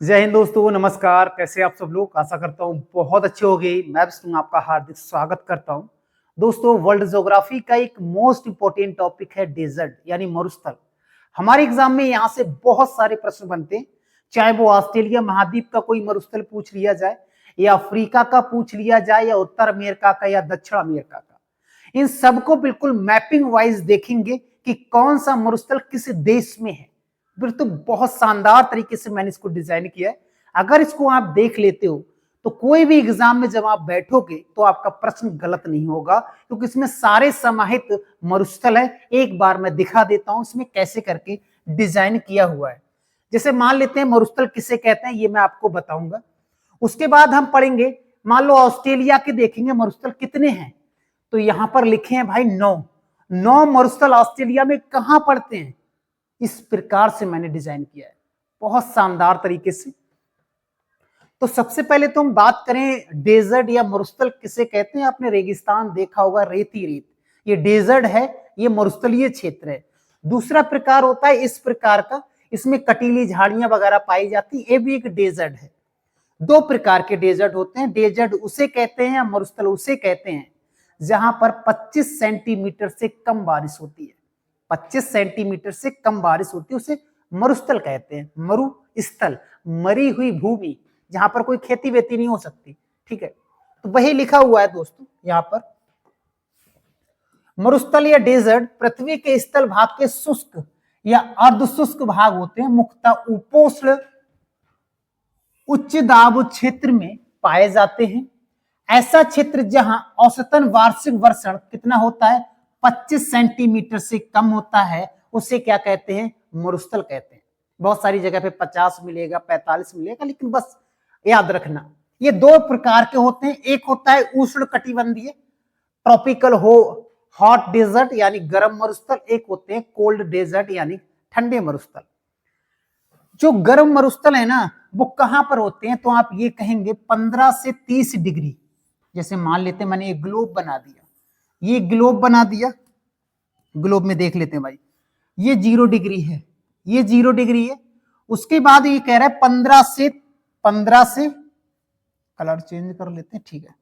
जय हिंद दोस्तों, नमस्कार। कैसे आप सब लोग? आशा करता हूँ बहुत अच्छे हो गए। मैं विष्णु आपका हार्दिक स्वागत करता हूँ। दोस्तों, वर्ल्ड ज्योग्राफी का एक मोस्ट इंपोर्टेंट टॉपिक है डेजर्ट यानी मरुस्थल। हमारे एग्जाम में यहाँ से बहुत सारे प्रश्न बनते हैं, चाहे वो ऑस्ट्रेलिया महाद्वीप का कोई मरुस्थल पूछ लिया जाए, या अफ्रीका का पूछ लिया जाए, या उत्तर अमेरिका का, या दक्षिण अमेरिका का। इन सबको बिल्कुल मैपिंग वाइज देखेंगे कि कौन सा मरुस्थल किस देश में है। बिल्कुल बहुत शानदार तरीके से मैंने इसको डिजाइन किया है। अगर इसको आप देख लेते हो तो कोई भी एग्जाम में जब आप बैठोगे तो आपका प्रश्न गलत नहीं होगा, क्योंकि इसमें सारे समाहित मरुस्थल है। एक बार मैं दिखा देता हूं इसमें कैसे करके डिजाइन किया हुआ है। जैसे मान लेते हैं मरुस्थल किसे कहते हैं, ये मैं आपको बताऊंगा। उसके बाद हम पढ़ेंगे, मान लो ऑस्ट्रेलिया के देखेंगे मरुस्थल कितने हैं, तो यहां पर लिखे हैं भाई 9 मरुस्थल ऑस्ट्रेलिया में कहां पड़ते हैं। इस प्रकार से मैंने डिजाइन किया है, बहुत शानदार तरीके से। तो सबसे पहले तो हम बात करें डेजर्ट या मरुस्थल किसे कहते हैं। आपने रेगिस्तान देखा होगा, रेती रेत, ये डेजर्ट है, ये मरुस्थलीय क्षेत्र है। दूसरा प्रकार होता है इस प्रकार का, इसमें कटीली झाड़ियां वगैरह पाई जाती, ये भी एक डेजर्ट है। दो प्रकार के डेजर्ट होते हैं। डेजर्ट उसे कहते हैं या मरुस्थल उसे कहते हैं जहां पर 25 सेंटीमीटर से कम बारिश होती है। 25 सेंटीमीटर से कम बारिश होती है उसे मरुस्थल कहते हैं। मरु स्थल, मरी हुई भूमि, जहां पर कोई खेती वेती नहीं हो सकती। ठीक है, तो वही लिखा हुआ है दोस्तों यहां पर। मरुस्थल या डेजर्ट पृथ्वी के स्थल भाग के शुष्क या अर्ध शुष्क भाग होते हैं। मुख्यतः उपोष्ण उच्च दाब क्षेत्र में पाए जाते हैं। ऐसा क्षेत्र जहां औसतन वार्षिक वर्षण कितना होता है, 25 सेंटीमीटर से कम होता है, उसे क्या कहते हैं, मरुस्थल कहते हैं। बहुत सारी जगह पे 50 मिलेगा, 45 मिलेगा, लेकिन बस याद रखना ये दो प्रकार के होते हैं। एक होता है उष्ण कटिबंधीय ट्रॉपिकल हॉट डेजर्ट यानी गर्म मरुस्थल, एक होते हैं कोल्ड डेजर्ट यानी ठंडे मरुस्थल। जो गर्म मरुस्थल है ना, वो कहां पर होते हैं, तो आप ये कहेंगे 15 से 30 डिग्री। जैसे मान लेते हैं मैंने एक ग्लोब बना दिया, ये ग्लोब बना दिया, ग्लोब में देख लेते हैं भाई, ये 0 डिग्री है, ये 0 डिग्री है। उसके बाद ये कह रहा है 15 से कलर चेंज कर लेते हैं, ठीक है।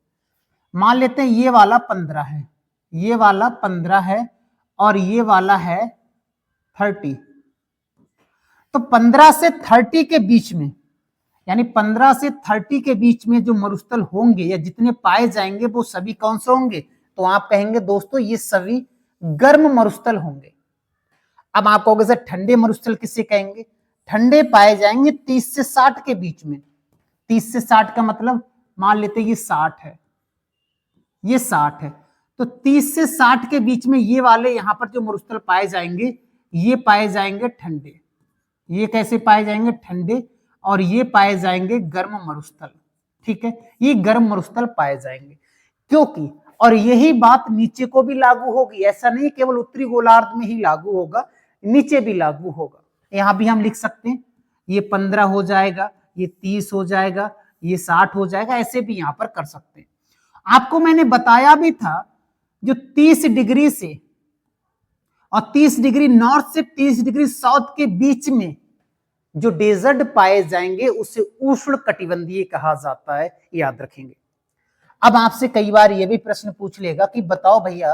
मान लेते हैं ये वाला 15 है, ये वाला 15 है, और ये वाला है 30। तो 15 से 30 के बीच में, यानी 15 से 30 के बीच में जो मरुस्थल होंगे या जितने पाए जाएंगे वो सभी कौन से होंगे, तो आप कहेंगे दोस्तों ये सभी गर्म मरुस्थल होंगे। अब आप कहोगे सर ठंडे मरुस्थल किसे कहेंगे, ठंडे पाए जाएंगे 30 से 60 के बीच में। 30 से 60 का मतलब मान लेते ये 60 है, ये 60 है, तो 30 से 60 के बीच में ये वाले यहां पर जो मरुस्थल पाए जाएंगे, ये पाए जाएंगे ठंडे। ये कैसे पाए जाएंगे, ठंडे, और ये पाए जाएंगे गर्म मरुस्थल। ठीक है, ये गर्म मरुस्थल पाए जाएंगे। क्योंकि और यही बात नीचे को भी लागू होगी, ऐसा नहीं केवल उत्तरी गोलार्ध में ही लागू होगा, नीचे भी लागू होगा। यहां भी हम लिख सकते हैं ये 15 हो जाएगा, ये 30 हो जाएगा, ये 60 हो जाएगा, ऐसे भी यहां पर कर सकते हैं। आपको मैंने बताया भी था जो 30 डिग्री से और 30 डिग्री नॉर्थ से 30 डिग्री साउथ के बीच में जो डेजर्ट पाए जाएंगे उसे उष्ण कटिबंधीय कहा जाता है, याद रखेंगे। अब आपसे कई बार यह भी प्रश्न पूछ लेगा कि बताओ भैया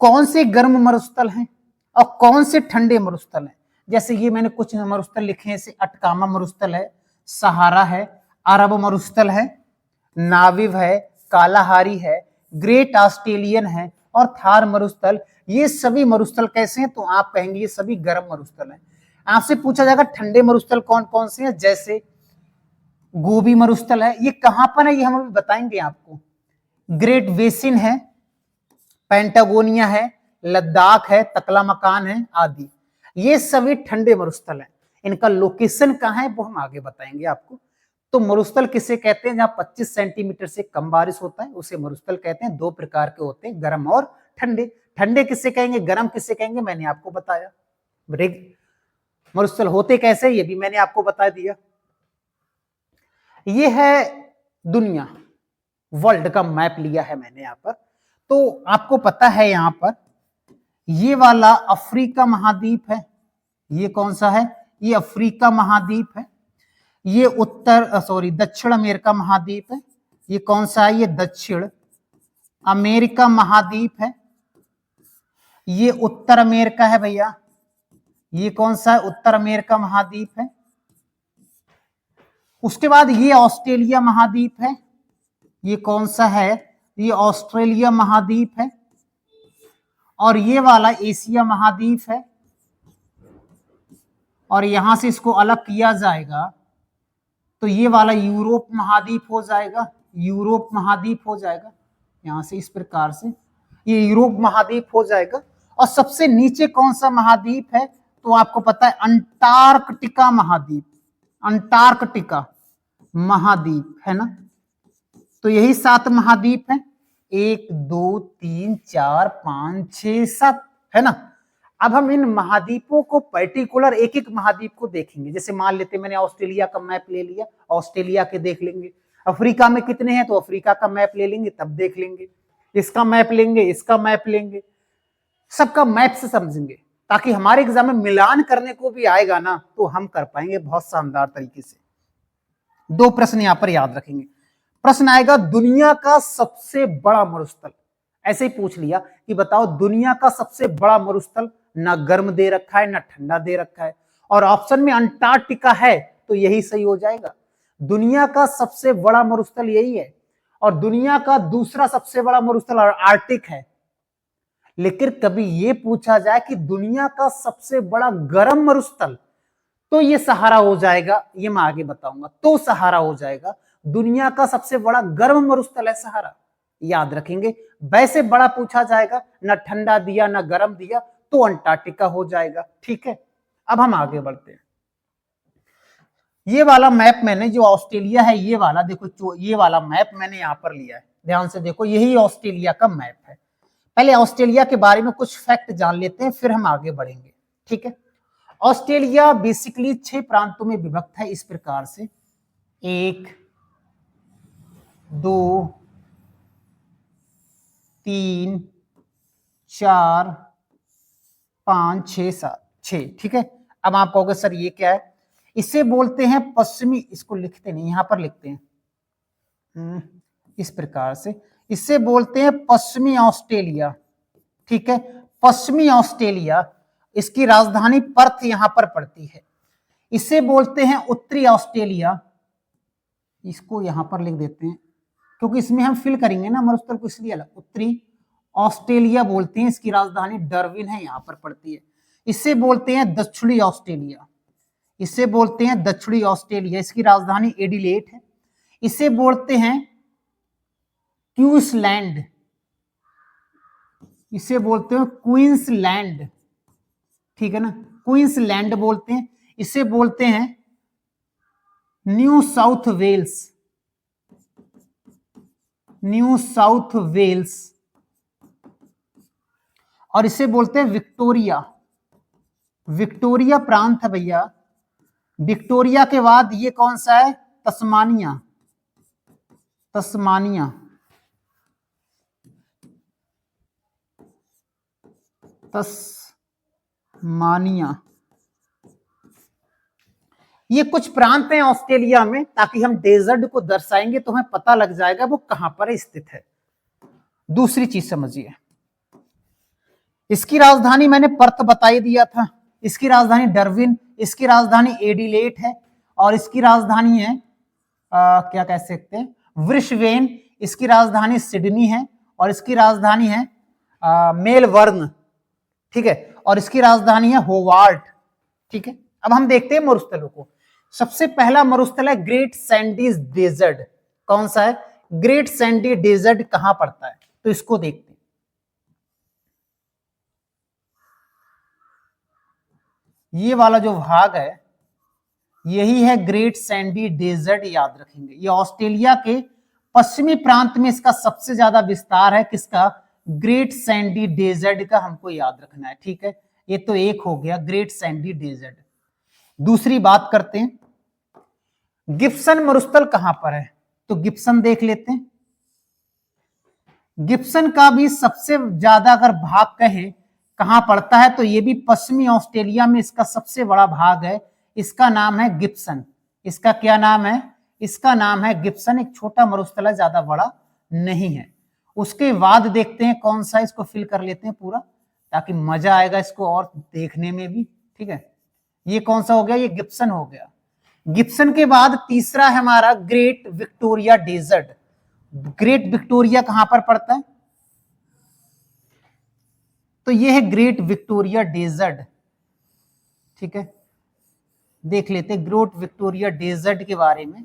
कौन से गर्म मरुस्थल हैं और कौन से ठंडे मरुस्थल हैं। जैसे ये मैंने कुछ मरुस्थल लिखे हैं, जैसे अटकामा मरुस्थल है, सहारा है, अरब मरुस्थल है, नाविव है, कालाहारी है, ग्रेट ऑस्ट्रेलियन है और थार मरुस्थल। ये सभी मरुस्थल कैसे हैं, तो आप कहेंगे ये सभी गर्म मरुस्थल हैं। आपसे पूछा जाएगा ठंडे मरुस्थल कौन कौन से हैं, जैसे गोबी मरुस्थल है, ये कहां पर है ये हम अभी बताएंगे आपको। ग्रेट बेसिन है, पेंटागोनिया है, लद्दाख है, तकला मकान है आदि, ये सभी ठंडे मरुस्थल हैं। इनका लोकेशन कहां है वो हम आगे बताएंगे आपको। तो मरुस्थल किसे कहते हैं, जहां 25 सेंटीमीटर से कम बारिश होता है उसे मरुस्थल कहते हैं। दो प्रकार के होते हैं, गर्म और ठंडे। ठंडे किसे कहेंगे, गर्म किसे कहेंगे, मैंने आपको बताया। मरुस्थल होते कैसे ये भी मैंने आपको बता दिया। ये है दुनिया, वर्ल्ड का मैप लिया है मैंने यहां पर। तो आपको पता है यहां पर ये वाला अफ्रीका महाद्वीप है, ये कौन सा है, ये अफ्रीका महाद्वीप है। ये दक्षिण अमेरिका महाद्वीप है। ये कौन सा है? ये दक्षिण अमेरिका महाद्वीप है। ये उत्तर अमेरिका है भैया। ये कौन सा है? उत्तर अमेरिका महाद्वीप है। उसके बाद ये ऑस्ट्रेलिया महाद्वीप है। ये कौन सा है? ये ऑस्ट्रेलिया महाद्वीप है। और ये वाला एशिया महाद्वीप है। और यहां से इसको अलग किया जाएगा तो ये वाला यूरोप महाद्वीप हो जाएगा। यूरोप महाद्वीप हो जाएगा यहां से, इस प्रकार से ये यूरोप महाद्वीप हो जाएगा। और सबसे नीचे कौन सा महाद्वीप है? तो आपको पता है अंटार्कटिका महाद्वीप। अंटार्कटिका महाद्वीप है ना। तो यही 7 महाद्वीप है, 1 2 3 4 5 6 7 है ना। अब हम इन महाद्वीपों को पर्टिकुलर एक एक महाद्वीप को देखेंगे। जैसे मान लेते मैंने ऑस्ट्रेलिया का मैप ले लिया, ऑस्ट्रेलिया के देख लेंगे। अफ्रीका में कितने हैं तो अफ्रीका का मैप ले लेंगे, तब देख लेंगे। इसका मैप लेंगे, इसका मैप लेंगे, सबका मैप से समझेंगे ताकि हमारे एग्जाम में मिलान करने को भी आएगा ना तो हम कर पाएंगे बहुत शानदार तरीके से। 2 प्रश्न यहां पर याद रखेंगे। प्रश्न आएगा दुनिया का सबसे बड़ा मरुस्थल। ऐसे ही पूछ लिया कि बताओ दुनिया का सबसे बड़ा मरुस्थल, ना गर्म दे रखा है ना ठंडा दे रखा है, और ऑप्शन में अंटार्कटिका है तो यही सही हो जाएगा। दुनिया का सबसे बड़ा मरुस्थल यही है। और दुनिया का दूसरा सबसे बड़ा मरुस्थल आर्कटिक है। लेकिन कभी यह पूछा जाए कि दुनिया का सबसे बड़ा गर्म मरुस्थल, तो ये सहारा हो जाएगा। ये मैं आगे बताऊंगा। तो सहारा हो जाएगा। दुनिया का सबसे बड़ा गर्म मरुस्थल है सहारा, याद रखेंगे। वैसे बड़ा पूछा जाएगा, ना ठंडा दिया ना गर्म दिया, तो अंटार्कटिका हो जाएगा। ठीक है, अब हम आगे बढ़ते हैं। ये वाला मैप मैंने जो ऑस्ट्रेलिया है, ये वाला देखो, ये वाला मैप मैंने यहां पर लिया है, ध्यान से देखो, यही ऑस्ट्रेलिया का मैप है। पहले ऑस्ट्रेलिया के बारे में कुछ फैक्ट जान लेते हैं, फिर हम आगे बढ़ेंगे। ठीक है, ऑस्ट्रेलिया बेसिकली 6 प्रांतों में विभक्त है, इस प्रकार से 1 2 3 4 5 6 7 6। ठीक है, अब आप कहोगे सर ये क्या है? इसे बोलते हैं पश्चिमी, इसको लिखते नहीं, यहां पर लिखते हैं इस प्रकार से, इसे बोलते हैं पश्चिमी ऑस्ट्रेलिया। ठीक है, पश्चिमी ऑस्ट्रेलिया, इसकी राजधानी पर्थ यहां पर पड़ती है। इसे बोलते हैं उत्तरी ऑस्ट्रेलिया, इसको यहां पर लिख देते हैं क्योंकि इसमें हम फिल करेंगे ना मरुस्थल को, इसलिए अलग उत्तरी ऑस्ट्रेलिया बोलते हैं। इसकी राजधानी डार्विन है, यहां पर पड़ती है। इसे बोलते हैं दक्षिणी ऑस्ट्रेलिया, इसे बोलते हैं दक्षिणी ऑस्ट्रेलिया, इसकी राजधानी एडिलेड है। इसे बोलते हैं क्वींसलैंड, इसे बोलते हैं क्वींसलैंड। ठीक है ना, क्वींसलैंड बोलते हैं। इसे बोलते हैं New South Wales, New South Wales. और इसे बोलते हैं विक्टोरिया, विक्टोरिया प्रांत है भैया। विक्टोरिया के बाद ये कौन सा है? Tasmania, Tasmania, Tasmania. ये कुछ प्रांत हैं ऑस्ट्रेलिया में, ताकि हम डेजर्ट को दर्शाएंगे तो हमें पता लग जाएगा वो कहां पर स्थित है। दूसरी चीज समझिए, इसकी राजधानी मैंने पर्थ बता ही दिया था, इसकी राजधानी डार्विन, इसकी राजधानी एडिलेड है, और इसकी राजधानी है क्या कह सकते हैं, ब्रिस्बेन। इसकी राजधानी सिडनी है, और इसकी राजधानी है मेलबर्न। ठीक है, और इसकी राजधानी है होबार्ट। ठीक है, अब हम देखते हैं मरुस्थलों को। सबसे पहला मरुस्थल है ग्रेट सैंडी डेजर्ट। कौन सा है? ग्रेट सैंडी डेजर्ट कहां पड़ता है? तो इसको देखते हैं। ये वाला जो भाग है यही है ग्रेट सैंडी डेजर्ट, याद रखेंगे। ये ऑस्ट्रेलिया के पश्चिमी प्रांत में इसका सबसे ज्यादा विस्तार है। किसका? ग्रेट सैंडी डेजर्ट का हमको याद रखना है। ठीक है, ये तो एक हो गया ग्रेट सैंडी डेजर्ट। दूसरी बात करते हैं, गिब्सन मरुस्थल कहां पर है? तो गिब्सन देख लेते हैं। गिब्सन का भी सबसे ज्यादा अगर भाग कहें कहां पड़ता है तो ये भी पश्चिमी ऑस्ट्रेलिया में इसका सबसे बड़ा भाग है। इसका नाम है गिब्सन, इसका क्या नाम है? इसका नाम है गिब्सन। एक छोटा मरुस्थल है, ज्यादा बड़ा नहीं है। उसके बाद देखते हैं कौन सा, इसको फिल कर लेते हैं पूरा ताकि मजा आएगा इसको और देखने में भी। ठीक है, ये कौन सा हो गया? ये गिब्सन हो गया। गिब्सन के बाद तीसरा है हमारा Great Victoria Desert. Great Victoria कहां पर पड़ता है? तो ये है ग्रेट विक्टोरिया डेजर्ट। ठीक है, देख लेते हैं ग्रेट विक्टोरिया डेजर्ट के बारे में।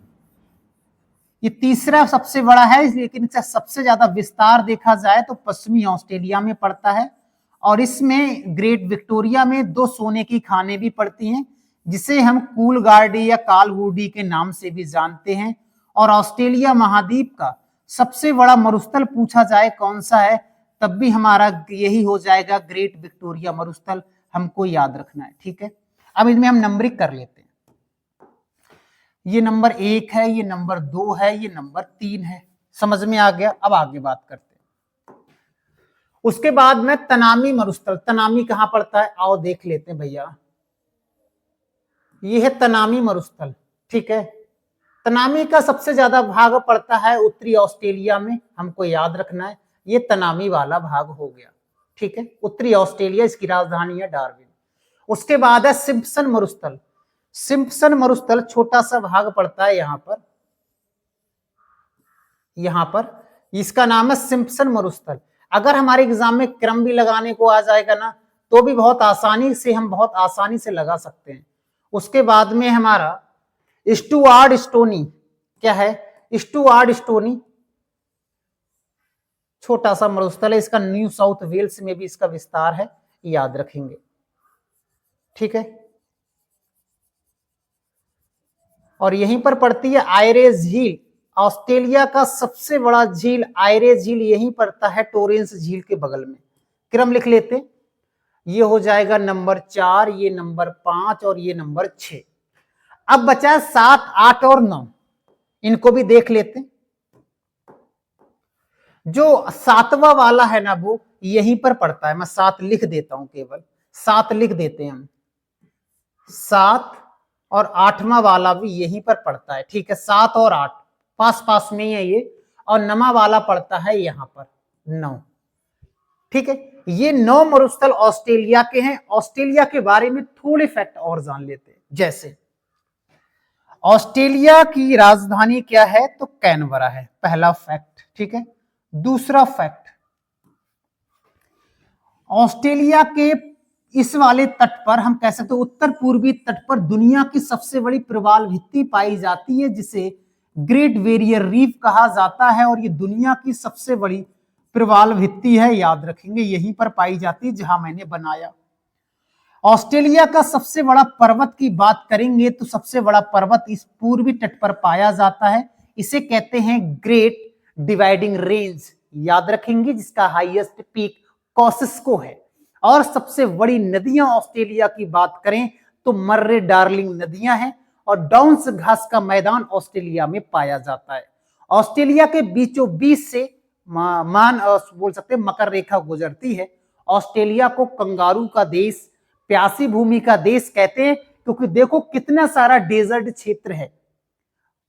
ये तीसरा सबसे बड़ा है, लेकिन इसका सबसे ज्यादा विस्तार देखा जाए तो पश्चिमी ऑस्ट्रेलिया में पड़ता है। और इसमें ग्रेट विक्टोरिया में 2 सोने की खानें भी पड़ती हैं, जिसे हम कूलगार्डी या कालवुडी के नाम से भी जानते हैं। और ऑस्ट्रेलिया महाद्वीप का सबसे बड़ा मरुस्थल पूछा जाए कौन सा है, तब भी हमारा यही हो जाएगा ग्रेट विक्टोरिया मरुस्थल, हमको याद रखना है। ठीक है, अब इनमें हम नंबरिंग कर लेते हैं। ये नंबर 1 है, ये नंबर 2 है, ये नंबर 3 है। समझ में आ गया? अब आगे बात करते हैं। उसके बाद में तनामी मरुस्थल। तनामी कहां पड़ता है? आओ देख लेते हैं भैया। ये है तनामी मरुस्थल। ठीक है, तनामी का सबसे ज्यादा भाग पड़ता है उत्तरी ऑस्ट्रेलिया में, हमको याद रखना है। ये तनामी वाला भाग हो गया। ठीक है, उत्तरी ऑस्ट्रेलिया, इसकी राजधानी है डार्विन। उसके बाद है सिम्पसन मरुस्थल। सिम्पसन मरुस्थल छोटा सा भाग पड़ता है यहां पर इसका नाम है सिम्पसन मरुस्थल। अगर हमारे एग्जाम में क्रम भी लगाने को आ जाएगा ना, तो भी बहुत आसानी से लगा सकते हैं। उसके बाद में हमारा स्टुआर्ट स्टोनी। क्या है? स्टुआर्ट स्टोनी छोटा सा मरुस्थल है, इसका न्यू साउथ वेल्स में भी इसका विस्तार है, याद रखेंगे। ठीक है, और यहीं पर पड़ती है आयरेज झील। ऑस्ट्रेलिया का सबसे बड़ा झील आयरेज झील यहीं पड़ता है, टोरेंस झील के बगल में। क्रम लिख लेते, ये हो जाएगा नंबर 4, ये नंबर 5 और ये नंबर 6। अब बचा 7, 8 और 9, इनको भी देख लेते। जो 7वां वाला है ना, वो यहीं पर पड़ता है। मैं 7 लिख देता हूं, केवल 7 लिख देते हैं हम। 7 और 8वां वाला भी यहीं पर पड़ता है। ठीक है, 7 और 8 पास पास में ही है ये, और 9वां वाला पड़ता है यहां पर 9। ठीक है, ये 9 मरुस्थल ऑस्ट्रेलिया के हैं। ऑस्ट्रेलिया के बारे में थोड़े फैक्ट और जान लेते हैं। जैसे ऑस्ट्रेलिया की राजधानी क्या है? तो कैनबरा है, पहला फैक्ट। ठीक है, दूसरा फैक्ट, ऑस्ट्रेलिया के इस वाले तट पर हम कह सकते हैं उत्तर पूर्वी तट पर दुनिया की सबसे बड़ी प्रवाल भित्ति पाई जाती है, जिसे ग्रेट बैरियर रीफ कहा जाता है। और ये दुनिया की सबसे बड़ी प्रवाल भित्ति है, याद रखेंगे, यहीं पर पाई जाती है जहां मैंने बनाया। ऑस्ट्रेलिया का सबसे बड़ा पर्वत की बात करेंगे तो सबसे बड़ा पर्वत इस पूर्वी तट पर पाया जाता है, इसे कहते हैं ग्रेट डिवाइडिंग रेंज, याद रखेंगे, जिसका हाईएस्ट पीक कॉसिस्को है। और सबसे बड़ी नदियां ऑस्ट्रेलिया की बात करें तो मर्रे डार्लिंग नदियां हैं, और डाउन्स घास का मैदान ऑस्ट्रेलिया में पाया जाता है। ऑस्ट्रेलिया के बीचों बीच से बोल सकते हैं मकर रेखा गुजरती है। ऑस्ट्रेलिया को कंगारू का देश, प्यासी भूमि का देश कहते हैं, क्योंकि देखो कितना सारा डेजर्ट क्षेत्र है,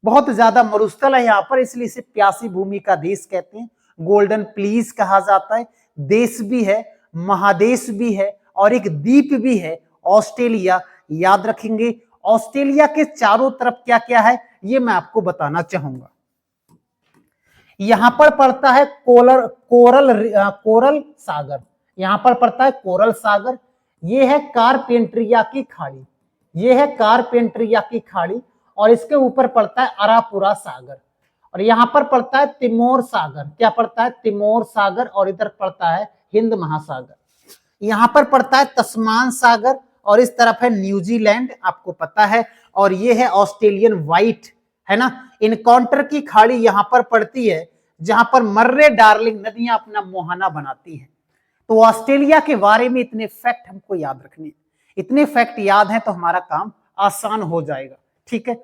बहुत ज्यादा मरुस्थल है यहाँ पर, इसलिए इसे प्यासी भूमि का देश कहते हैं। गोल्डन प्लीज कहा जाता है। देश भी है, महादेश भी है, और एक द्वीप भी है ऑस्ट्रेलिया, याद रखेंगे। ऑस्ट्रेलिया के चारों तरफ क्या क्या है ये मैं आपको बताना चाहूंगा। यहां पर पड़ता है कोरल सागर, यहां पर पड़ता है कोरल सागर। ये है कारपेंट्रिया की खाड़ी, ये है कारपेंट्रिया की खाड़ी, और इसके ऊपर पड़ता है अरापुरा सागर। और यहां पर पड़ता है तिमोर सागर। क्या पड़ता है? तिमोर सागर। और इधर पड़ता है हिंद महासागर। यहां पर पड़ता है तस्मान सागर, और इस तरफ है न्यूजीलैंड, आपको पता है। और ये है ऑस्ट्रेलियन व्हाइट, है ना। इनकाउंटर की खाड़ी यहां पर पड़ती है, जहां पर मर्रे डार्लिंग नदियां अपना मुहाना बनाती हैं। तो ऑस्ट्रेलिया के बारे में इतने फैक्ट हमको याद रखने, इतने फैक्ट याद हैं तो हमारा काम आसान हो जाएगा। ठीक है,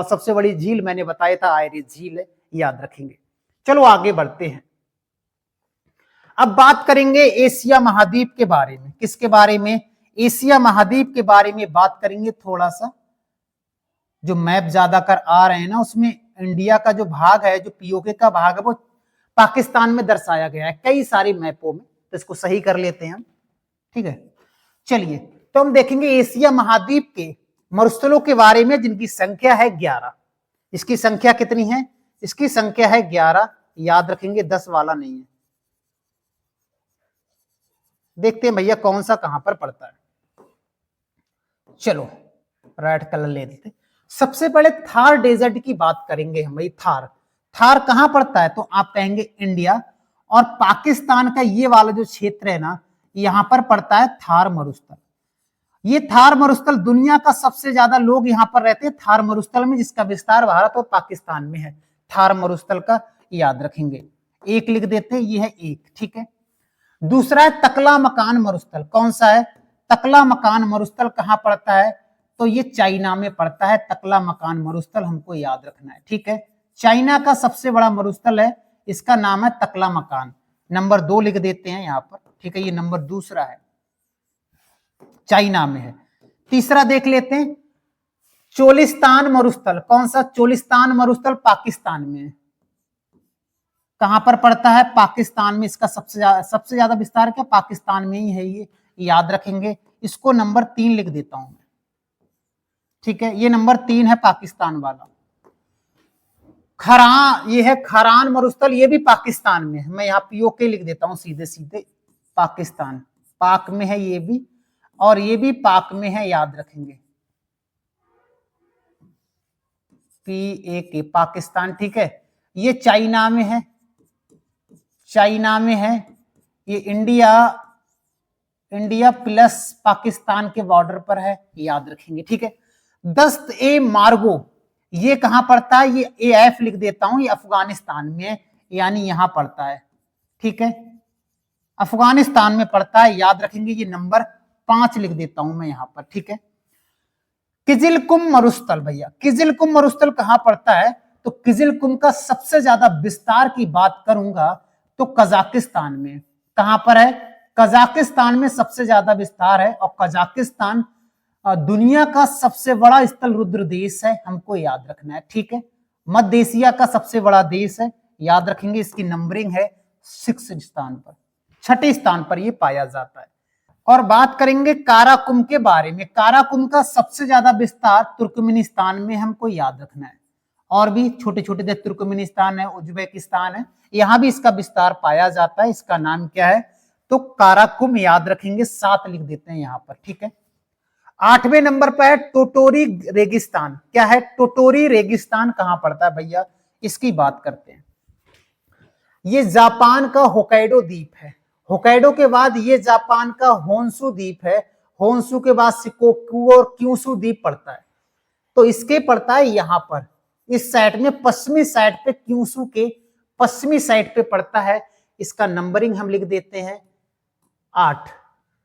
सबसे बड़ी झील मैंने बताया था आयरिश झील है, याद रखेंगे। चलो आगे बढ़ते हैं। अब बात करेंगे एशिया महाद्वीप के बारे में। किसके बारे में? एशिया महाद्वीप के बारे में बात करेंगे थोड़ा सा। जो मैप ज्यादातर आ रहे हैं ना, उसमें इंडिया का जो भाग है, जो पीओके का भाग है, वो पाकिस्तान में दर्शाया गया है कई सारी मैपों में। तो इसको सही कर लेते हैं हम, ठीक है। चलिए, तो हम देखेंगे एशिया महाद्वीप के मरुस्थलों के बारे में, जिनकी संख्या है 11। इसकी संख्या कितनी है? इसकी संख्या है 11। याद रखेंगे, 10 वाला नहीं है। देखते हैं भैया कौन सा कहां पर पड़ता है। चलो रेड कलर ले लेते। सबसे पहले थार डेजर्ट की बात करेंगे हम भाई। थार कहां पड़ता है? तो आप कहेंगे इंडिया, और पाकिस्तान का ये वाला जो क्षेत्र है ना, यहां पर पड़ता है थार मरुस्थल। ये थार मरुस्थल, दुनिया का सबसे ज्यादा लोग यहां पर रहते हैं थार मरुस्थल में, जिसका विस्तार भारत और पाकिस्तान में है। थार मरुस्थल का याद रखेंगे, एक लिख देते हैं, ये है एक, ठीक है। दूसरा है तकला मकान मरुस्थल। कौन सा है? तकला मकान मरुस्थल कहां पड़ता है? तो ये चाइना में पड़ता है। तकला मकान मरुस्थल हमको याद रखना है, ठीक है। चाइना का सबसे बड़ा मरुस्थल है, इसका नाम है तकला मकान। नंबर 2 लिख देते हैं यहां पर, ठीक है। ये नंबर दूसरा है, चाइना में है। तीसरा देख लेते हैं, चोलिस्तान मरुस्थल। कौन सा? चोलिस्तान मरुस्थल पाकिस्तान में है। कहां पर पड़ता है? पाकिस्तान में। इसका सबसे ज्यादा विस्तार क्या? पाकिस्तान में ही है ये, याद रखेंगे। इसको नंबर 3 लिख देता हूं मैं, ठीक है। ये नंबर 3 है पाकिस्तान वाला। खरान, ये है खरान मरुस्थल, ये भी पाकिस्तान में है। मैं यहाँ पीओके लिख देता हूं सीधे सीधे, पाकिस्तान, पाक में है ये भी, और ये भी पाक में है, याद रखेंगे। PAK, पाकिस्तान, ठीक है। ये चाइना में है, चाइना में है। ये इंडिया प्लस पाकिस्तान के बॉर्डर पर है, याद रखेंगे, ठीक है। दस्त ए मार्गो, ये कहां पड़ता है? ये AF लिख देता हूं, ये अफगानिस्तान में है, यानी यहां पड़ता है, ठीक है। अफगानिस्तान में पड़ता है, याद रखेंगे। ये नंबर 5 लिख देता हूं मैं यहां पर, ठीक है। किजिलकुम मरुस्थल, भैया किजिलकुम मरुस्थल कहां पड़ता है? तो किजिलकुम का सबसे ज्यादा विस्तार की बात करूंगा तो कजाकिस्तान में। कहां पर है? कजाकिस्तान में सबसे ज्यादा विस्तार है, और कजाकिस्तान दुनिया का सबसे बड़ा स्थल रुद्र देश है, हमको याद रखना है, ठीक है। मध्य एशिया का सबसे बड़ा देश है, याद रखेंगे। इसकी नंबरिंग है 6 स्थान पर, 6ठे स्थान पर ये पाया जाता है। और बात करेंगे काराकुम के बारे में। काराकुम का सबसे ज्यादा विस्तार तुर्कमेनिस्तान में, हमको याद रखना है। और भी छोटे छोटे देश, तुर्कमेनिस्तान है, उज्बेकिस्तान है, यहां भी इसका विस्तार पाया जाता है। इसका नाम क्या है? तो काराकुम, याद रखेंगे। 7 लिख देते हैं यहां पर, ठीक है। 8वें नंबर पर है टोटोरी रेगिस्तान। क्या है? टोटोरी रेगिस्तान कहां पड़ता है भैया? इसकी बात करते हैं। ये जापान का होकाइडो द्वीप है। होकाइडो के बाद ये जापान का होन्शु द्वीप है। होन्शु के बाद शिकोकू और क्यूशु द्वीप पड़ता है। तो इसके पड़ता है यहां पर, इस साइड में, पश्चिमी साइड पे, क्यूशु के पश्चिमी साइड पे पड़ता है। इसका नंबरिंग हम लिख देते हैं 8।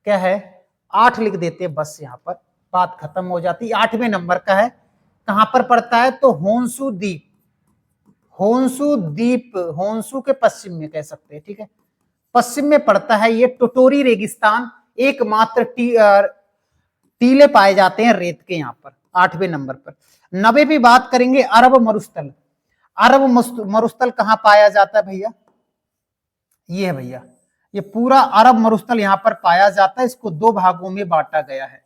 क्या है? 8 लिख देते हैं, बस यहां पर बात खत्म हो जाती है। 8वें नंबर का है। कहां पर पड़ता है? तो होन्शु द्वीप, होन्शु द्वीप, होन्शु के पश्चिम में कह सकते हैं, ठीक है, पश्चिम में पड़ता है ये टोटोरी रेगिस्तान। एकमात्र टीले पाए जाते हैं रेत के यहां पर, 8वें नंबर पर। 9वीं बात करेंगे अरब मरुस्थल। अरब मरुस्थल कहां पाया जाता है भैया? ये है भैया, ये पूरा अरब मरुस्थल यहां पर पाया जाता है। इसको 2 भागों में बांटा गया है।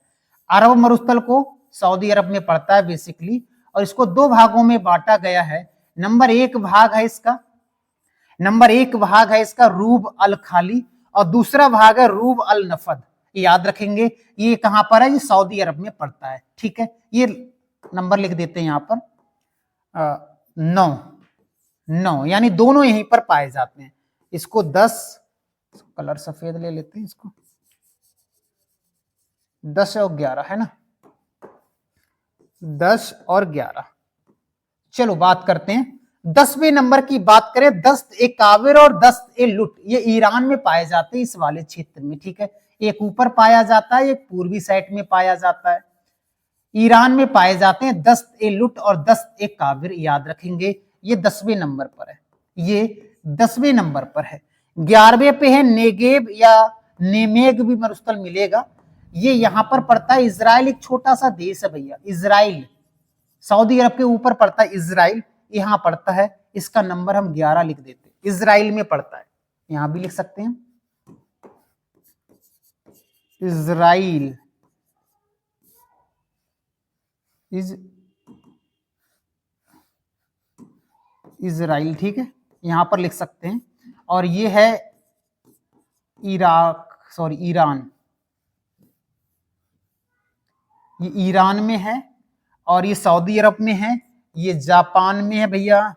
अरब मरुस्थल को सऊदी अरब में पड़ता है बेसिकली, और इसको 2 भागों में बांटा गया है। नंबर 1 भाग है इसका, नंबर 1 भाग है इसका रूब अल खाली, और दूसरा भाग है रूब अल नफद। याद रखेंगे, ये कहां पर है? ये सऊदी अरब में पड़ता है, ठीक है। ये नंबर लिख देते हैं यहां पर 9, यानी दोनों यहीं पर पाए जाते हैं। इसको 10, कलर सफेद ले लेते हैं इसको, 10 और 11 है ना, 10 और 11। चलो बात करते हैं 10वें नंबर की बात करें। दस्त ए काविर और दस्त ए लुट, ये ईरान में पाए जाते हैं, इस वाले क्षेत्र में, ठीक है। एक ऊपर पाया जाता है, एक पूर्वी साइड में पाया जाता है। ईरान में पाए जाते हैं दस्त ए लुट और दस्त ए काविर, याद रखेंगे। ये 10वें नंबर पर है, ये 10वें नंबर पर है। 11वें पे है नेगेब या नेमेग भी मरुस्थल मिलेगा। ये यहां पर पड़ता है। इजराइल एक छोटा सा देश है भैया, इजराइल, सऊदी अरब के ऊपर पड़ता है इजराइल, यहां पड़ता है, इसका नंबर हम 11 लिख देते हैं, इजराइल में पड़ता है, यहां भी लिख सकते हैं इजराइल, इजराइल, ठीक है, यहां पर लिख सकते हैं। और ये है ईरान, ये ईरान में है, और ये सऊदी अरब में है, ये जापान में है भैया,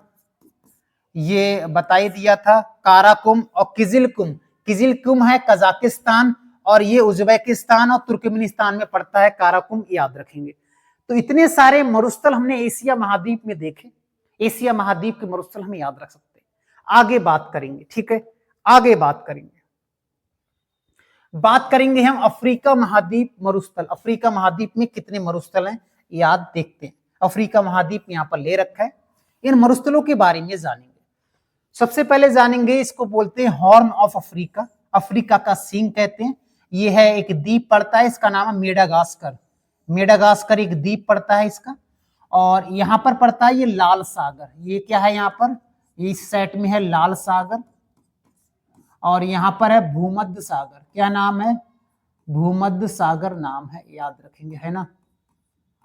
ये बता ही दिया था, काराकुम और किजिलकुम, किजिलकुम है कजाकिस्तान, और ये उज्बेकिस्तान और तुर्कमेनिस्तान में पड़ता है काराकुम, याद रखेंगे। तो इतने सारे मरुस्थल हमने एशिया महाद्वीप में देखे, एशिया महाद्वीप के मरुस्थल हम याद रख सकते हैं। आगे बात करेंगे, ठीक है, आगे बात करेंगे हम अफ्रीका महाद्वीप मरुस्थल। अफ्रीका महाद्वीप में कितने मरुस्थल हैं याद देखते हैं। अफ्रीका महाद्वीप यहां पर ले रखा है, इन मरुस्थलों के बारे में जानेंगे। सबसे पहले जानेंगे, इसको बोलते हैं हॉर्न ऑफ अफ्रीका, अफ्रीका का सींग कहते हैं। ये है एक द्वीप पड़ता है, इसका नाम है मेडागास्कर, मेडागास्कर एक द्वीप पड़ता है इसका। और यहां पर पड़ता है ये लाल सागर, ये क्या है यहाँ पर, इस सेट में है लाल सागर, और यहां पर है भूमध्य सागर, क्या नाम है, भूमध्य सागर नाम है, याद रखेंगे, है ना।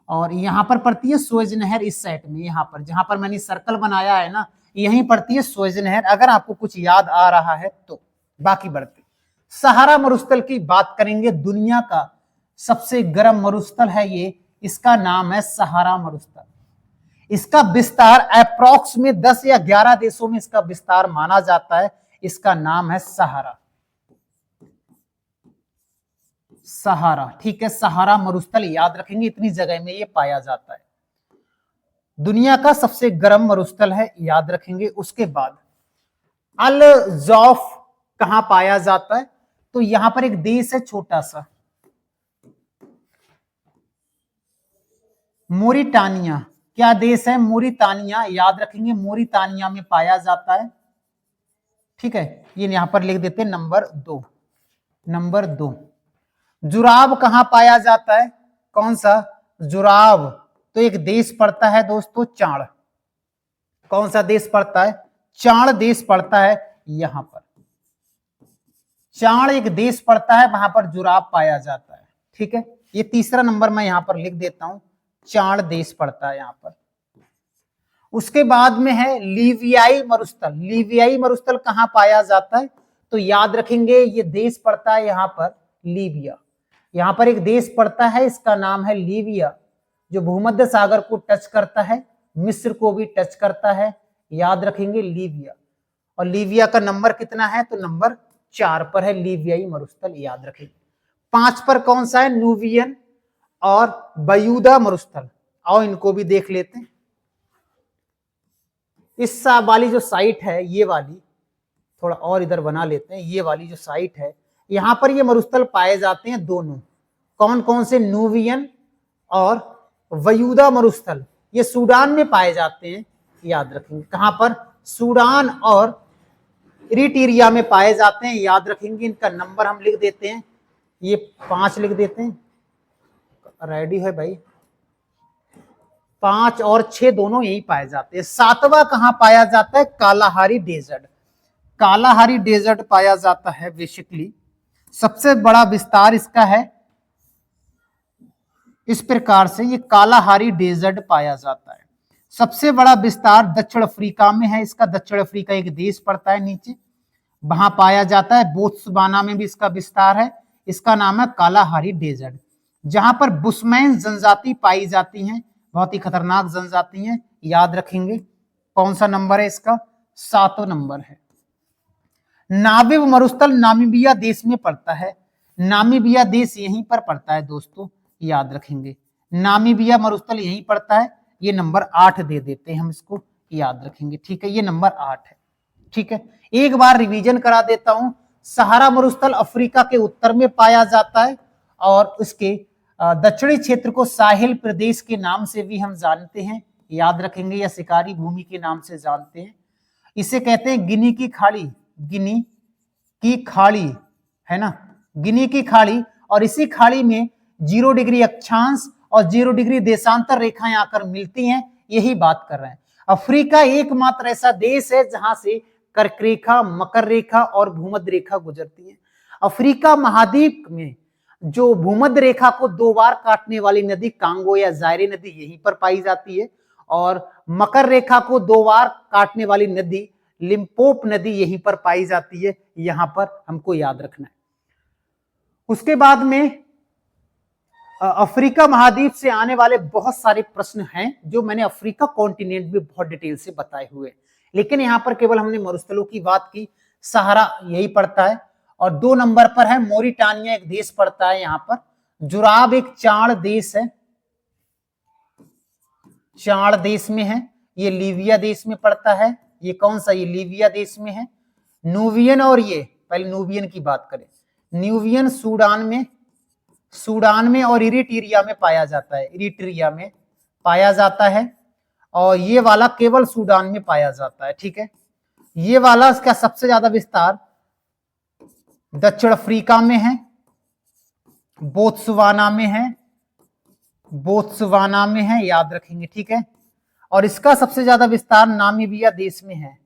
और यहां पर पड़ती है सुएज नहर, इस सेट में, यहां पर जहां पर मैंने सर्कल बनाया है ना, यहीं पड़ती है सुएज नहर, अगर आपको कुछ याद आ रहा है तो। बाकी बढ़ते सहारा मरुस्थल की बात करेंगे। दुनिया का सबसे गर्म मरुस्थल है ये, इसका नाम है सहारा मरुस्थल। इसका विस्तार अप्रॉक्स में 10 या 11 देशों में इसका विस्तार माना जाता है, इसका नाम है सहारा, सहारा, ठीक है, सहारा मरुस्थल याद रखेंगे, इतनी जगह में ये पाया जाता है। दुनिया का सबसे गर्म मरुस्थल है, याद रखेंगे। उसके बाद अल जौफ कहां पाया जाता है, तो यहां पर एक देश है छोटा सा, मोरिटानिया, क्या देश है, मोरिटानिया, याद रखेंगे, मोरिटानिया में पाया जाता है, ठीक है, ये यहां पर लिख देते हैं नंबर 2, नंबर 2। जुराब कहां पाया जाता है, कौन सा, जुराब, तो एक देश पड़ता है दोस्तों चाड़, कौन सा देश पड़ता है, चाड़ देश पड़ता है यहां पर, चाड़ एक देश पड़ता है, वहां पर जुराब पाया जाता है, ठीक है। ये तीसरा नंबर मैं यहां पर लिख देता हूं, चाड़ देश पड़ता है यहां पर। उसके बाद में है लीबियाई मरुस्थल, लीबियाई मरुस्थल कहां पाया जाता है, तो याद रखेंगे ये देश पड़ता है यहां पर लीबिया, यहां पर एक देश पड़ता है, इसका नाम है लीबिया, जो भूमध्य सागर को टच करता है, मिस्र को भी टच करता है, याद रखेंगे लीबिया। और लीबिया का नंबर कितना है, तो नंबर 4 पर है लीबियाई मरुस्थल, याद रखेंगे। 5 पर कौन सा है, नूबियन और बयूदा मरुस्थल, आओ इनको भी देख लेते हैं। इस वाली जो साइट है, ये वाली थोड़ा और इधर बना लेते हैं, ये वाली जो साइट है, यहां पर ये मरुस्थल पाए जाते हैं दोनों, कौन कौन से, नूबियन और वयूदा मरुस्थल, ये सूडान में पाए जाते हैं, याद रखेंगे, कहां पर, सूडान और इरिट्रिया में पाए जाते हैं, याद रखेंगे। इनका नंबर हम लिख देते हैं, ये 5 लिख देते हैं, रेडी है भाई, 5 और 6 दोनों यही पाए जाते हैं। 7वां कहां पाया जाता है, कालाहारी डेजर्ट, कालाहारी डेजर्ट पाया जाता है, बेसिकली सबसे बड़ा विस्तार इसका है, इस प्रकार से ये कालाहारी डेजर्ट पाया जाता है। सबसे बड़ा विस्तार दक्षिण अफ्रीका में है, इसका दक्षिण अफ्रीका एक देश पड़ता है नीचे, वहां पाया जाता है। बोत्सवाना में भी इसका विस्तार है, इसका नाम है कालाहारी डेजर्ट, जहां पर बुशमैन जनजाति पाई जाती हैं, बहुत ही खतरनाक जनजाति हैं, याद रखेंगे। कौन सा नंबर है इसका, 7वां नंबर है। नामिब मरुस्थल नामीबिया देश में पड़ता है, नामीबिया देश यहीं पर पड़ता है दोस्तों, याद रखेंगे, नामीबिया मरुस्थल यहीं पड़ता है, ये नंबर 8 दे देते हैं हम इसको, याद रखेंगे, ठीक है, ये नंबर 8 है, ठीक है। एक बार रिवीजन करा देता हूं, सहारा मरुस्थल अफ्रीका के उत्तर में पाया जाता है, और उसके दक्षिणी क्षेत्र को साहिल प्रदेश के नाम से भी हम जानते हैं, याद रखेंगे, या शिकारी भूमि के नाम से जानते हैं। इसे कहते हैं गिनी की खाड़ी, गिनी की खाड़ी, है ना, गिनी की खाड़ी, और इसी खाड़ी में 0 डिग्री अक्षांश और 0 डिग्री देशांतर रेखाएं आकर मिलती हैं, यही बात कर रहे हैं। अफ्रीका एकमात्र ऐसा देश है जहां से कर्क रेखा, मकर रेखा और भूमध्य रेखा गुजरती है। अफ्रीका महाद्वीप में जो भूमध्य रेखा को 2 बार काटने वाली नदी कांगो या जायरे नदी यहीं पर पाई जाती है, और मकर रेखा को 2 बार काटने वाली नदी लिम्पोप नदी यहीं पर पाई जाती है। यहां पर हमको याद रखना है। उसके बाद में अफ्रीका महाद्वीप से आने वाले बहुत सारे प्रश्न हैं जो मैंने अफ्रीका कॉन्टिनेंट में बहुत डिटेल से बताए हुए, लेकिन यहां पर केवल हमने मरुस्थलों की बात की। सहारा यही पड़ता है, और 2 नंबर पर है मोरिटानिया, एक देश पड़ता है यहां पर। जुराब एक चाड़ देश है, चाड़ देश में है, ये लीबिया देश में पड़ता है। ये कौन सा, ये लीबिया देश में है। नूबियन, और ये पहले नूबियन की बात करें, न्यूबियन सूडान में और इरिट्रिया में पाया जाता है, इरिट्रिया में पाया जाता है, और ये वाला केवल सूडान में पाया जाता है। ठीक है, ये वाला इसका सबसे ज्यादा विस्तार दक्षिण अफ्रीका में है, बोत्सवाना में है, याद रखेंगे। ठीक है, और इसका सबसे ज्यादा विस्तार नामीबिया देश में है,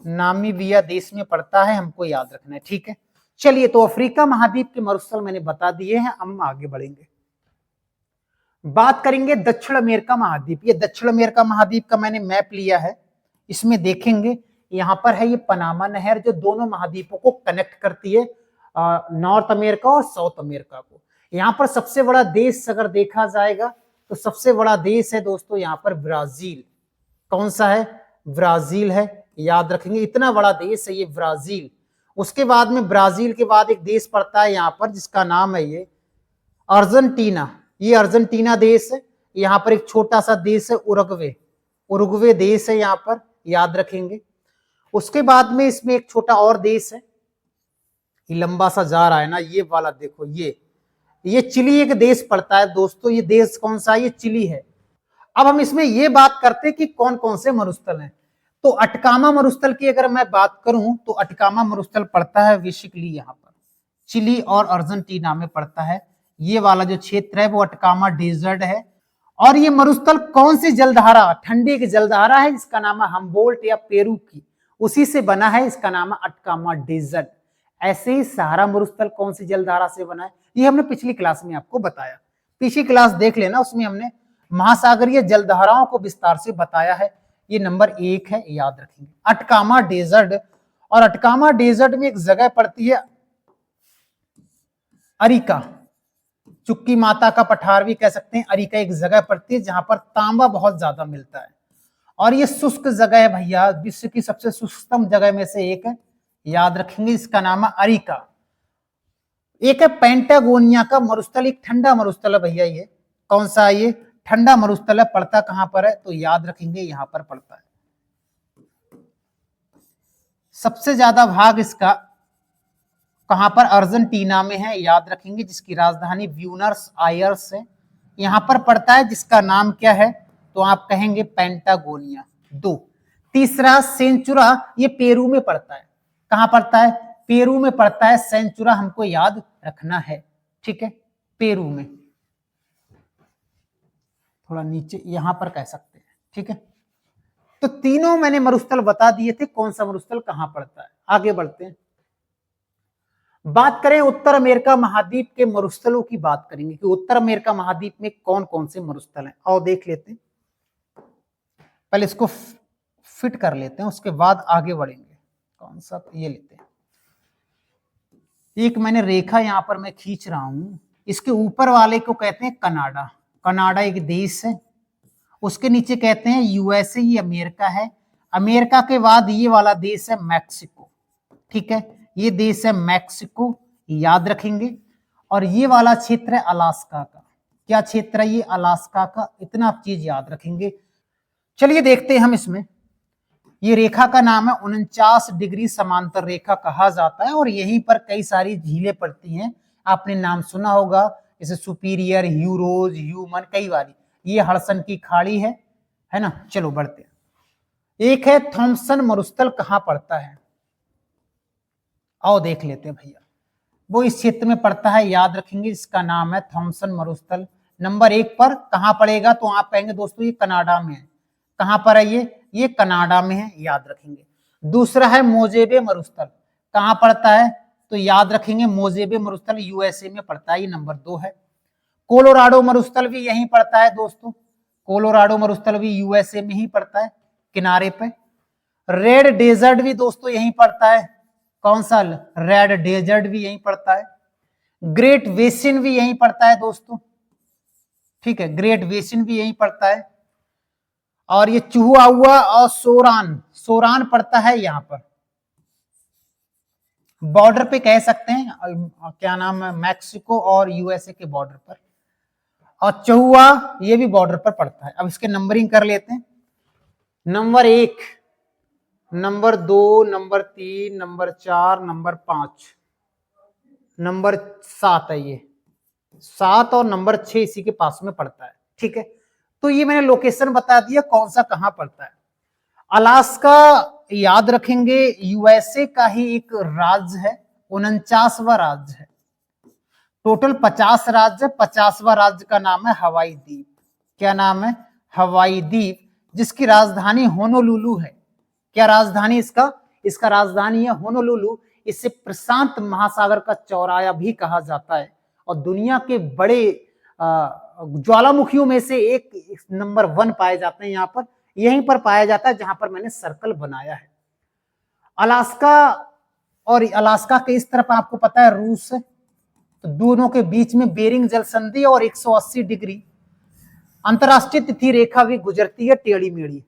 नामीबिया देश में पड़ता है, हमको याद रखना है। ठीक है, चलिए, तो अफ्रीका महाद्वीप के मरुस्थल मैंने बता दिए हैं, हम आगे बढ़ेंगे। बात करेंगे दक्षिण अमेरिका महाद्वीप। ये दक्षिण अमेरिका महाद्वीप का मैंने मैप लिया है, इसमें देखेंगे यहां पर है ये पनामा नहर जो दोनों महाद्वीपों को कनेक्ट करती है, नॉर्थ अमेरिका और साउथ अमेरिका को। यहाँ पर सबसे बड़ा देश अगर देखा जाएगा तो सबसे बड़ा देश है दोस्तों यहाँ पर ब्राजील। कौन सा है, ब्राजील है, याद रखेंगे, इतना बड़ा देश है ये ब्राजील। उसके बाद में ब्राजील के बाद एक देश पड़ता है यहाँ पर जिसका नाम है ये अर्जेंटीना। ये अर्जेंटीना देश है। यहाँ पर एक छोटा सा देश है उरुग्वे देश है यहाँ पर, याद रखेंगे। उसके बाद में इसमें एक छोटा और देश है, ये लंबा सा जा रहा है ना, ये वाला देखो, ये चिली एक देश पड़ता है दोस्तों। ये देश कौन सा है, ये चिली है। अब हम इसमें ये बात करते हैं कि कौन कौन से मरुस्थल हैं। तो अटकामा मरुस्थल की अगर मैं बात करूं तो अटकामा मरुस्थल पड़ता है बेसिकली यहाँ पर चिली और अर्जेंटीना में पड़ता है। ये वाला जो क्षेत्र है वो अटकामा डेजर्ट है। और ये मरुस्थल कौन सी जलधारा, ठंडी की जलधारा है जिसका नाम है हम्बोल्ट या पेरू की, उसी से बना है, इसका नाम है अटकामा डेजर्ट। ऐसे ही सहारा मरुस्थल कौन सी जलधारा से बना है, ये हमने पिछली क्लास में आपको बताया। पिछली क्लास देख लेना, उसमें हमने महासागरीय जलधाराओं को विस्तार से बताया है। ये नंबर 1 है, याद रखेंगे अटकामा डेजर्ट। और अटकामा डेजर्ट में एक जगह पड़ती है अरिका, चुक्की माता का पठार भी कह सकते हैं। अरिका एक जगह पड़ती है जहां पर तांबा बहुत ज्यादा मिलता है, और ये शुष्क जगह है भैया, विश्व की सबसे शुष्कतम जगह में से एक है, याद रखेंगे। इसका नाम है अरिका। एक है पेंटागोनिया का मरुस्थल, एक ठंडा मरुस्थल है भैया। ये कौन सा है, ये ठंडा मरुस्थल है। पड़ता कहां पर है, तो याद रखेंगे यहां पर पड़ता है। सबसे ज्यादा भाग इसका कहां पर, अर्जेंटीना में है, याद रखेंगे, जिसकी राजधानी ब्यूनस आयर्स है, यहां पर पड़ता है, जिसका नाम क्या है, तो आप कहेंगे पेंटागोनिया। 2। तीसरा सेंचुरा, ये पेरू में पड़ता है। कहां पड़ता है, पेरू में पड़ता है सेंचुरा, हमको याद रखना है। ठीक है, पेरू में, थोड़ा नीचे यहां पर कह सकते हैं। ठीक है, तो तीनों मैंने मरुस्थल बता दिए थे, कौन सा मरुस्थल कहां पड़ता है। आगे बढ़ते हैं, बात करें उत्तर अमेरिका महाद्वीप के मरुस्थलों की बात करेंगे कि उत्तर अमेरिका महाद्वीप में कौन कौन से मरुस्थल हैं। और देख लेते हैं, पहले इसको फिट कर लेते हैं, उसके बाद आगे बढ़ेंगे। कौन सा, ये लेते हैं। एक मैंने रेखा यहां पर मैं खींच रहा हूं, इसके ऊपर वाले को कहते हैं कनाडा। कनाडा एक देश है। उसके नीचे कहते हैं यूएसए, ये अमेरिका है। अमेरिका के बाद ये वाला देश है मैक्सिको। ठीक है, ये देश है मैक्सिको, याद रखेंगे। और ये वाला क्षेत्र है अलास्का का। क्या क्षेत्र है ये, अलास्का का। इतना आप चीज याद रखेंगे। चलिए देखते हैं हम इसमें। ये रेखा का नाम है 49 डिग्री समांतर रेखा कहा जाता है, और यहीं पर कई सारी झीलें पड़ती हैं। आपने नाम सुना होगा, जैसे सुपीरियर, ह्यूरोज, ह्यूमन, कई बारी। ये हडसन की खाड़ी है ना। चलो बढ़ते हैं। एक है थॉम्सन मरुस्थल, कहां पड़ता है, आओ देख लेते हैं भैया। वो इस क्षेत्र में पड़ता है, याद रखेंगे, इसका नाम है थॉम्सन मरुस्थल। नंबर 1 पर कहां पड़ेगा, तो आप कहेंगे दोस्तों ये कनाडा में है। कहां पर है ये कनाडा में है, याद रखेंगे। दूसरा है मोजेबे मरुस्थल, कहां पड़ता है, तो याद रखेंगे मोजेबे मरुस्थल यूएसए में पड़ता है, ये नंबर 2 है। कोलोराडो मरुस्थल भी यहीं पड़ता है दोस्तों, कोलोराडो मरुस्थल भी यूएसए में ही पड़ता है, किनारे पे। रेड डेजर्ट भी दोस्तों यहीं पड़ता है, कौन सा, रेड डेजर्ट भी यहीं पड़ता है। ग्रेट बेसिन भी यहीं पड़ता है दोस्तों, ठीक है, ग्रेट बेसिन भी यहीं पड़ता है। और ये चुहुआहुआ और सोरान पड़ता है यहां पर, बॉर्डर पे कह सकते हैं, क्या नाम है, मैक्सिको और यूएसए के बॉर्डर पर। और चहुआ ये भी बॉर्डर पर पड़ता है। अब इसके नंबरिंग कर लेते हैं, number 1, number 2, number 3, number 4, number 5, number 7 है, ये 7 और नंबर 6 इसी के पास में पड़ता है, ठीक है। तो ये मैंने लोकेशन बता दिया कौन सा कहां पड़ता है। अलास्का याद रखेंगे यूएसए का ही एक राज्य है, 49वां राज्य है। टोटल 50 राज्य, 50वां राज्य का नाम है हवाई द्वीप। क्या नाम है, हवाई द्वीप, जिसकी राजधानी होनोलुलु है। क्या राजधानी इसका राजधानी है होनोलुलु। इसे प्रशांत महासागर का चौराया भी कहा जाता है और दुनिया के बड़े ज्वालामुखियों में से एक नंबर 1 पाए जाते हैं, यहाँ पर यहीं पर पाया जाता है जहां पर मैंने सर्कल बनाया है। अलास्का और अलास्का के इस तरफ आपको पता है रूस है, तो दोनों के बीच में बेरिंग जल संधि और 180 डिग्री अंतरराष्ट्रीय तिथि रेखा भी गुजरती है, टेढ़ी मेढ़ी।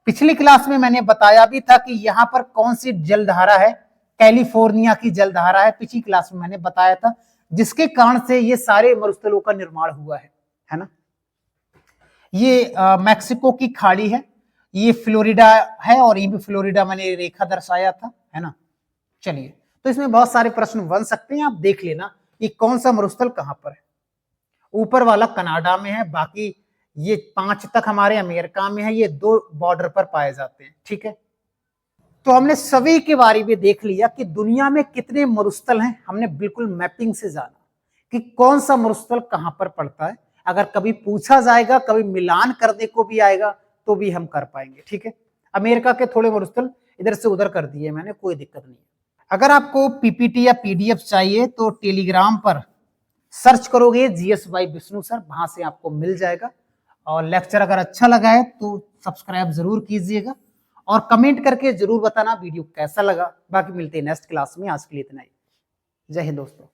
पिछली क्लास में मैंने बताया भी था कि यहां पर कौन सी जलधारा है, कैलिफोर्निया की जलधारा है, पिछली क्लास में मैंने बताया था, जिसके कारण से ये सारे मरुस्थलों का निर्माण हुआ है ना। ये मैक्सिको की खाड़ी है, ये फ्लोरिडा है और ये भी फ्लोरिडा मैंने रेखा दर्शाया था, है ना। चलिए, तो इसमें बहुत सारे प्रश्न बन सकते हैं, आप देख लेना ये कौन सा मरुस्थल कहां पर है। ऊपर वाला कनाडा में है, बाकी ये 5 तक हमारे अमेरिका में है, ये 2 बॉर्डर पर पाए जाते हैं, ठीक है। तो हमने सभी के बारे में देख लिया कि दुनिया में कितने मरुस्थल हैं, हमने बिल्कुल मैपिंग से जाना कि कौन सा मरुस्थल कहां पर पड़ता है। अगर कभी पूछा जाएगा, कभी मिलान करने को भी आएगा तो भी हम कर पाएंगे, ठीक है। अमेरिका के थोड़े मरुस्थल इधर से उधर कर दिए मैंने, कोई दिक्कत नहीं। अगर आपको पीपीटी या पीडीएफ चाहिए तो टेलीग्राम पर सर्च करोगे GS by विष्णु सर, वहां से आपको मिल जाएगा। और लेक्चर अगर अच्छा लगा है तो सब्सक्राइब जरूर कीजिएगा और कमेंट करके जरूर बताना वीडियो कैसा लगा। बाकी मिलते हैं नेक्स्ट क्लास में, आज के लिए इतना ही। जय हिंद दोस्तों।